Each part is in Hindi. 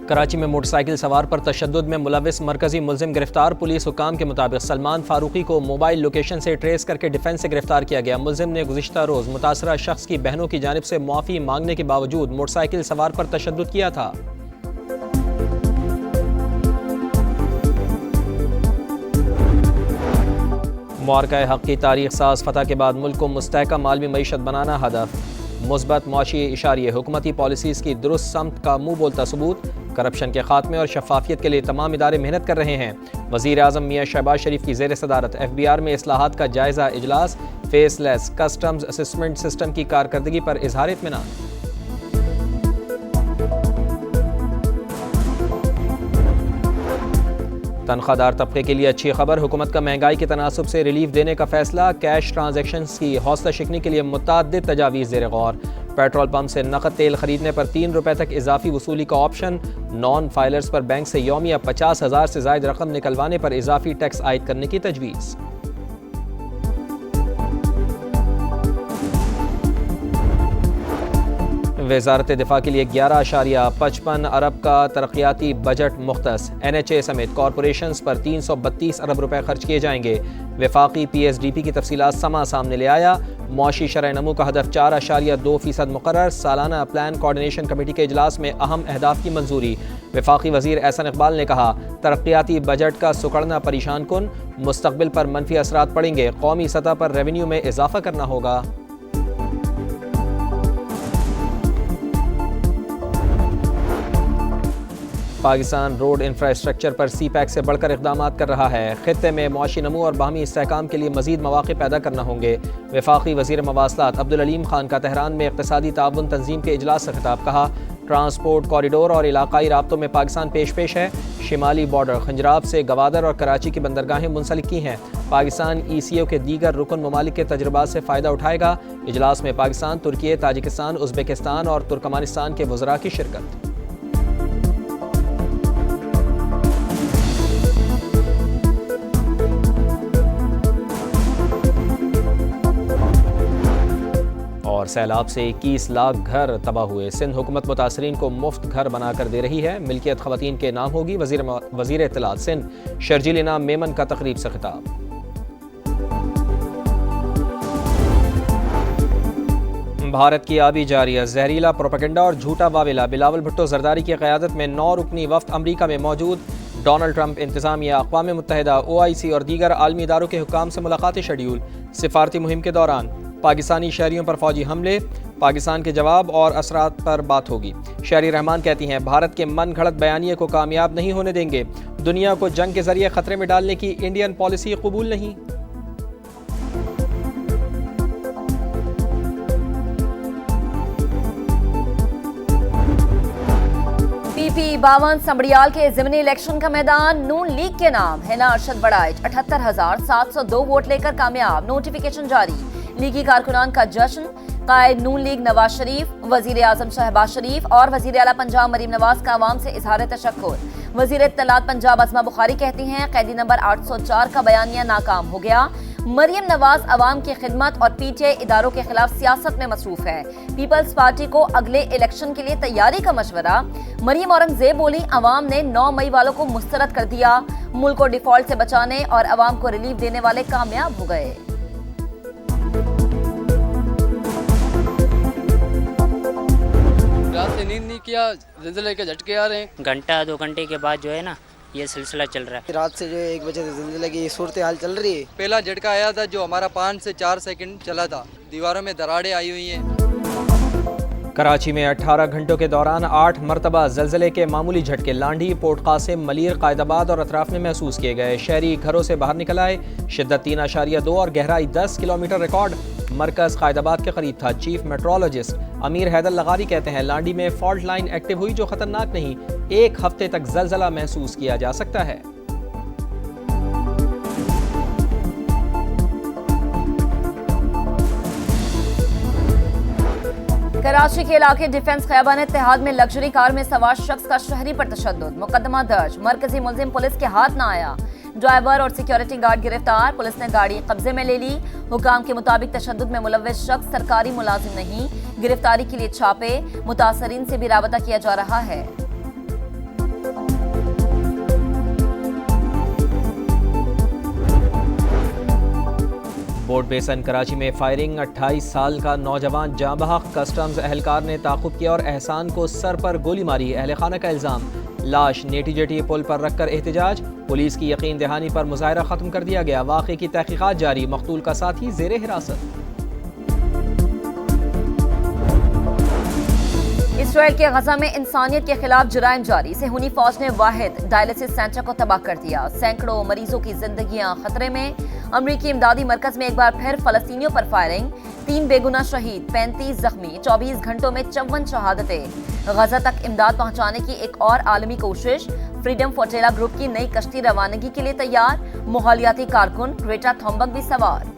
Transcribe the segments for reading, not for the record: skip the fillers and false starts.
कराची में मोटरसाइकिल सवार पर तशद्दुद में मुलविस मरकजी मुल्जिम गिरफ्तार। पुलिस हुक्काम के मुताबिक सलमान फारूकी को मोबाइल लोकेशन से ट्रेस करके डिफेंस से गिरफ्तार किया गया। मुल्जिम ने गुज़िश्ता रोज़ मुतासरा शख्स की बहनों की जानिब से मुआफ़ी मांगने के बावजूद मोटरसाइकिल सवार पर तशद्दुद किया था। मुआरका हक़ की तारीख साज फतह के बाद मुल्क को मुस्तहकम मालवी मईशत बनाना हदफ। मुस्बत मुआशी इशारे हुकूमती पॉलिसीज़ की दुरुस्त समत का मुँह बोलता सबूत। करप्शन के खात्मे और शफाफियत के लिए तमाम इदारे मेहनत कर रहे हैं। वज़ीर आज़म मियाँ शहबाज शरीफ की ज़ेर सदारत FBR में इस्लाहात का जायज़ा इजलास। फेसलेस कस्टम्स असेसमेंट सिस्टम की कारकर्दगी पर इजहार इत्मीनान। तनख्वाहदार तबके के लिए अच्छी खबर, हुकूमत का महंगाई के तनासुब से रिलीफ देने का फैसला। कैश ट्रांजैक्शंस की हौसला शिकनी के लिए मुतअद्दिद तजावीज़ ज़ेर गौर। पेट्रोल पंप से नकद तेल खरीदने पर 3 रुपये तक इजाफी वसूली का ऑप्शन। नॉन फाइलर्स पर बैंक से यौमिया 50,000 से ज़ायद रकम निकलवाने पर इजाफी टैक्स आयद करने की तजवीज़। वज़ारत दिफा के लिए 11.55 अरब का तरक्याती बजट मुख्तस। NHA समेत कॉरपोरेशंस पर 332 अरब रुपए खर्च किए जाएंगे। वफाकी PSDP की तफसीलात समा सामने ले आया। मुआशी शरह नमू का हदफ 4.2% मुकर्रर। सालाना प्लान कोऑर्डिनेशन कमेटी के इजलास में अहम अहदाफ की मंजूरी। वफाकी वज़ीर एहसन इकबाल ने कहा, तरक्याती बजट का सुकड़ना परेशान कुन, मुस्तकबिल पर मनफी असरात पड़ेंगे। कौमी सतह पर रेवेन्यू में इजाफा करना होगा। पाकिस्तान रोड इंफ्रास्ट्रक्चर पर CPEC से बढ़कर इक़दाम कर रहा है। खित्ते में मुआशी नमू और बाहमी इस्तेहकाम के लिए मज़ीद मौक़े पैदा करना होंगे। वफाकी वज़ीर मवासलात अब्दुल अलीम खान का तेहरान में इक़्तिसादी ताउन तंजीम के इजलास से खिताब। कहा, ट्रांसपोर्ट कॉरिडोर और इलाकाई राब्तों में पाकिस्तान पेश है। शिमाली बॉर्डर खंजराब से गवादर और कराची की बंदरगाहें मुंसलिक की हैं। पाकिस्तान ECO के दीगर रुकन ममालिक के तजुर्बात से फ़ायदा उठाएगा। इजलास में पाकिस्तान, तुर्की, ताजिकिस्तान, उज़्बेकिस्तान और तुर्कमानिस्तान के वज़रा की शिरकत। और सैलाब से 21 लाख घर तबाह हुए। सिंध हुकूमत मुतासरीन को मुफ्त घर बनाकर दे रही है। मिल्कियत ख़वातीन के नाम होगी। वज़ीर इत्तलात सिंध शर्जील इनाम मेमन का तकरीब से खिताब। भारत की आबी जारिया, जहरीला प्रोपेगेंडा और झूठा वावेला। बिलावल भुट्टो जरदारी की क़यादत में 9 रुकनी वफ़द अमरीका में मौजूद। डोनाल्ड ट्रंप इंतज़ामिया, अक़वाम मुत्तहिदा, OIC और दीगर आलमी इदारों के हुक्काम से मुलाकातें शेड्यूल। सिफारती मुहिम के दौरान पाकिस्तानी शहरियों पर फौजी हमले, पाकिस्तान के जवाब और असरात पर बात होगी। शहरी रहमान कहती हैं, भारत के मन घड़त बयानिए को कामयाब नहीं होने देंगे। दुनिया को जंग के जरिए खतरे में डालने की इंडियन पॉलिसी कबूल नहीं। PP 52 संबड़ियाल के ज़िमनी इलेक्शन का मैदान नून लीग के नाम। हिना अरशद बड़ाइच 78,702 वोट लेकर कामयाब। नोटिफिकेशन जारी। लीगी कारकुनान का जश्न। कायद नून लीग नवाज शरीफ, वजीर आजम शहबाज शरीफ और वजीर आला पंजाब मरीम नवाज का अवाम से इजहार तशक्कुर। वजीर इत्तलात पंजाब अस्मा बुखारी कहती हैं, कैदी नंबर 804 का बयानिया नाकाम हो गया। मरीम नवाज अवाम की खिदमत और PTI इदारों के खिलाफ सियासत में मसरूफ है। पीपल्स पार्टी को अगले इलेक्शन के लिए तैयारी का मशवरा। मरीम औरंगजेब बोली, अवाम ने 9 मई वालों को मुस्तरद कर दिया। मुल्क को डिफॉल्ट से बचाने और अवाम को रिलीफ देने वाले कामयाब हो गए। रात से नींद नहीं किया, ज़िलज़ले के झटके आ रहे हैं। घंटा 2 घंटे के बाद जो है ना, ये सिलसिला चल रहा है। रात से जो है 1 बजे से ज़िलज़ले की सूरत हाल चल रही है। पहला झटका आया था जो हमारा 5 से 4 सेकंड चला था। दीवारों में दरारें आई हुई हैं। कराची में 18 घंटों के दौरान 8 मरतबा ज़लज़ले के मामूली झटके लांढी, पोर्ट कासिम, मलीर, कायदाबाद और अतराफ में महसूस किए गए। शहरी घरों से बाहर निकल आए। शिद्दत 3.2 और गहराई 10 किलोमीटर रिकॉर्ड। मरकज़ कायदाबाद के करीब था। चीफ मेट्रोलॉजिस्ट अमीर हैदर लगारी कहते हैं, लांडी में फॉल्ट लाइन एक्टिव हुई जो खतरनाक नहीं। 1 हफ्ते तक ज़लज़ला महसूस किया जा सकता है। कराची के इलाके डिफेंस खैबान इत्तेहाद में लग्जरी कार में सवार शख्स का शहरी पर तशद्दुद। मुकदमा दर्ज। मरकजी मुल्जिम पुलिस के हाथ न आया। ड्राइवर और सिक्योरिटी गार्ड गिरफ्तार। पुलिस ने गाड़ी कब्जे में ले ली। हुकाम के मुताबिक तशद्दुद में मुलव्विस शख्स सरकारी मुलाजिम नहीं। गिरफ्तारी के लिए छापे। मुतासरीन से भी राबता किया जा रहा है। बोर्ड बेसन कराची में फायरिंग, 28 साल का नौजवान जाँ बहक। कस्टम्स एहलकार ने ताक़ुब किया और एहसान को सर पर गोली मारी, अहल खाना का इल्ज़ाम। लाश नेटी जेटी पुल पर रखकर एहतजाज, पुलिस की यकीन दहानी पर मुजाहरा ख़त्म कर दिया गया। वाक़े की तहक़ीक़ात जारी, मक़तूल का साथी ज़ेरे हिरासत। इसराइल के गजा में इंसानियत के खिलाफ जुराइम जारी, सेहूनी फौज ने वाहिद डायलिसिस सेंटर को तबाह कर दिया। सैकड़ों मरीजों की जिंदगियां खतरे में। अमरीकी इमदादी मरकज में एक बार फिर फलस्तीनियों पर फायरिंग, 3 बेगुनाह शहीद, 35 जख्मी। 24 घंटों में 54 शहादतें। गजा तक इमदाद पहुंचाने की एक और आलमी कोशिश। फ्रीडम फोटेला ग्रुप की नई कश्ती रवानगी के लिए तैयार, माहौलियाती कारकुन ग्रेटा थॉम्बक भी सवार।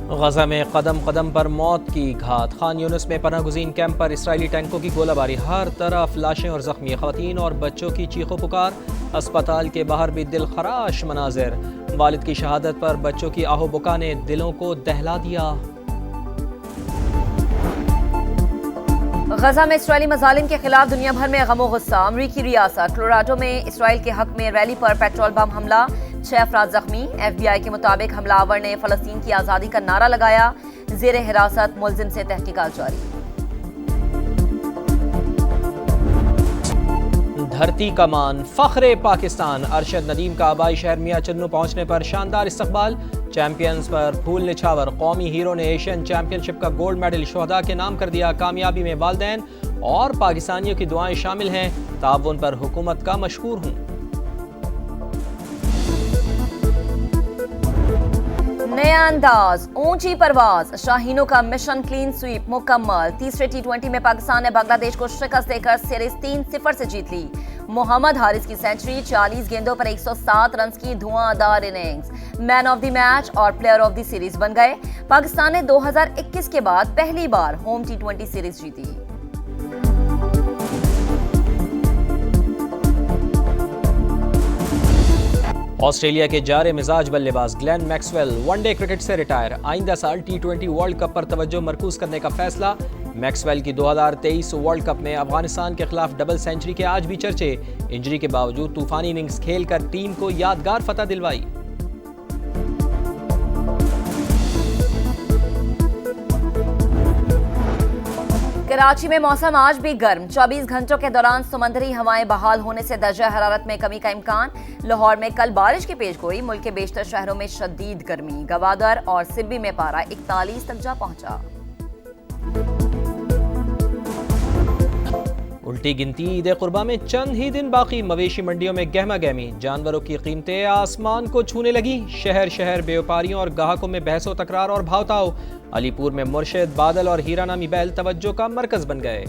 गजा में कदम कदम पर मौत की घात। खान यूनिस में पनाह गुज़ीन कैंप पर इसराइली टैंकों की गोलाबारी, हर तरफ लाशें और जख्मी, ख़वातीन और बच्चों की चीखों पुकार। अस्पताल के बाहर भी दिल खराश मनाजिर। वालिद की शहादत पर बच्चों की आहो बुका ने दिलों को दहला दिया। गजा में इसराइली मजालिम के खिलाफ दुनिया भर में गमो गुस्सा। अमरीकी रियासत कोलोराडो में इसराइल के हक में रैली पर पेट्रोल बम हमला, 6 अफराद जख्मी। FBI के मुताबिक हमलावर ने फलस्तीन की आज़ादी का नारा लगाया। ज़ेरे हिरासत मुलजिम से तहकीकात जारी। धरती कमान, फ़ख्रे पाकिस्तान। अरशद नदीम का आबाई शहर मियां चन्नू पहुंचने पर शानदार इस्तकबाल। चैंपियंस पर फूल निछावर। कौमी हीरो ने एशियन चैंपियनशिप का गोल्ड मेडल शुहदा के नाम कर दिया। कामयाबी में वालिदैन और पाकिस्तानियों की दुआएं शामिल हैं। ताउन पर हुकूमत का मशकूर हूँ। नया अंदाज, ऊंची परवाज। शाहीनों का मिशन क्लीन स्वीप मुकम्मल। तीसरे T20 में पाकिस्तान ने बांग्लादेश को शिकस्त देकर सीरीज 3-0 से जीत ली। मोहम्मद हारिस की सेंचुरी, 40 गेंदों पर 107 रन की धुआंधार innings. Man of the match और प्लेयर ऑफ द सीरीज बन गए। पाकिस्तान ने 2021 के बाद पहली बार होम T20 सीरीज जीती। ऑस्ट्रेलिया के जारे मिजाज बल्लेबाज ग्लेन मैक्सवेल वनडे क्रिकेट से रिटायर। आइंदा साल T20 वर्ल्ड कप पर तवज्जो मरकूज करने का फैसला। मैक्सवेल की 2023 वर्ल्ड कप में अफगानिस्तान के खिलाफ डबल सेंचुरी के आज भी चर्चे। इंजरी के बावजूद तूफानी इनिंग्स खेलकर टीम को यादगार फतह दिलवाई। कराची में मौसम आज भी गर्म, 24 घंटों के दौरान समंदरी हवाएं बहाल होने से दर्जा हरारत में कमी का इम्कान। लाहौर में कल बारिश की पेशगोई, मुल्क के बेशतर शहरों में शदीद गर्मी। गवादर और सिब्बी में पारा 41 तक जा पहुंचा। उल्टी गिनती ईद कुर्बा में चंद ही दिन बाकी। मवेशी मंडियों में गहमा गहमी, जानवरों की कीमतें आसमान को छूने लगी। शहर शहर व्यापारियों और ग्राहकों में बहसो तकरार और भावताव। अलीपुर में मुर्शिद, बादल और हीरा नामी बैल तवज्जो का मरकज बन गए।